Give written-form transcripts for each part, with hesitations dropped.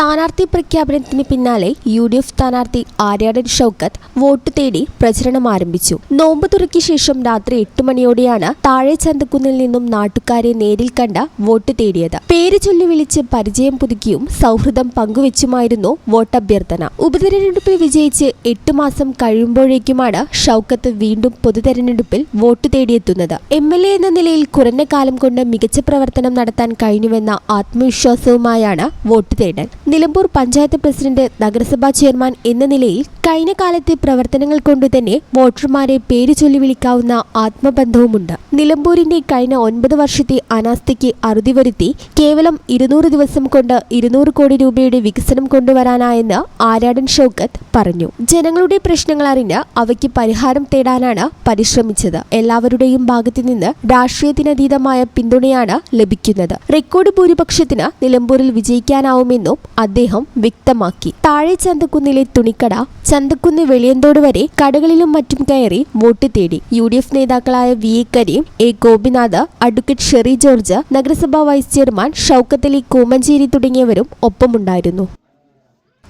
സ്ഥാനാർത്ഥി പ്രഖ്യാപനത്തിന് പിന്നാലെ UDF സ്ഥാനാർത്ഥി ആര്യാടൻ ഷൗക്കത്ത് വോട്ട് തേടി പ്രചരണം ആരംഭിച്ചു. നോമ്പ് തുറയ്ക്ക് ശേഷം രാത്രി 8 മണിയോടെയാണ് താഴെ ചന്തക്കുന്നിൽ നിന്നും നാട്ടുകാരെ നേരിൽ കണ്ട വോട്ട് തേടിയത്. പേര് ചൊല്ലി വിളിച്ച് പരിചയം പുതുക്കിയും സൗഹൃദം പങ്കുവെച്ചുമായിരുന്നു വോട്ടഭ്യർത്ഥന. ഉപതെരഞ്ഞെടുപ്പിൽ വിജയിച്ച് 8 മാസം കഴിയുമ്പോഴേക്കുമാണ് ഷൗക്കത്ത് വീണ്ടും പൊതുതെരഞ്ഞെടുപ്പിൽ വോട്ട് തേടിയെത്തുന്നത്. MLA എന്ന നിലയിൽ കുറഞ്ഞ കാലം കൊണ്ട് മികച്ച പ്രവർത്തനം നടത്താൻ കഴിഞ്ഞുവെന്ന ആത്മവിശ്വാസവുമായാണ് വോട്ട് തേടൽ. നിലമ്പൂർ പഞ്ചായത്ത് പ്രസിഡന്റ്, നഗരസഭാ ചെയർമാൻ എന്ന നിലയിൽ കഴിഞ്ഞ കാലത്തെ പ്രവർത്തനങ്ങൾ കൊണ്ടുതന്നെ വോട്ടർമാരെ പേര് ചൊല്ലി വിളിക്കാവുന്ന ആത്മബന്ധവുമുണ്ട്. നിലമ്പൂരിന്റെ കഴിഞ്ഞ 9 വർഷത്തെ അനാസ്ഥയ്ക്ക് അറുതി വരുത്തി കേവലം 200 ദിവസം കൊണ്ട് 200 കോടി രൂപയുടെ വികസനം കൊണ്ടുവരാനായെന്ന് ആര്യാടൻ ഷൗക്കത്ത് പറഞ്ഞു. ജനങ്ങളുടെ പ്രശ്നങ്ങൾ അറിഞ്ഞ് അവയ്ക്ക് പരിഹാരം തേടാനാണ് പരിശ്രമിച്ചത്. എല്ലാവരുടെയും ഭാഗത്തുനിന്ന് രാഷ്ട്രീയത്തിനതീതമായ പിന്തുണയാണ് ലഭിക്കുന്നത്. റെക്കോർഡ് ഭൂരിപക്ഷത്തിന് നിലമ്പൂരിൽ വിജയിക്കാനാവുമെന്നും അദ്ദേഹം വ്യക്തമാക്കി. താഴെ ചന്തക്കുന്നിലെ തുണിക്കട, ചന്തക്കുന്ന് വെളിയന്തോട് വരെ കടകളിലും മറ്റും കയറി വോട്ട് തേടി. UDF നേതാക്കളായ VA Karim, A Gopinath, advocate Sherry George, നഗരസഭാ വൈസ് ചെയർമാൻ ഷൗക്കത്ത് അലി കൂമഞ്ചേരി തുടങ്ങിയവരും ഒപ്പമുണ്ടായിരുന്നു.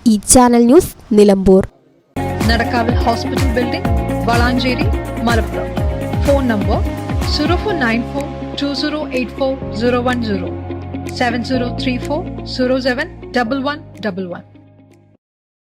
ഈ ചാനൽ ന്യൂസ്, നിലമ്പൂർ. നടക്കാവിൽ hospital building, Valanchery, Malappuram. Phone number 0494 2084 010 7034 07 1111.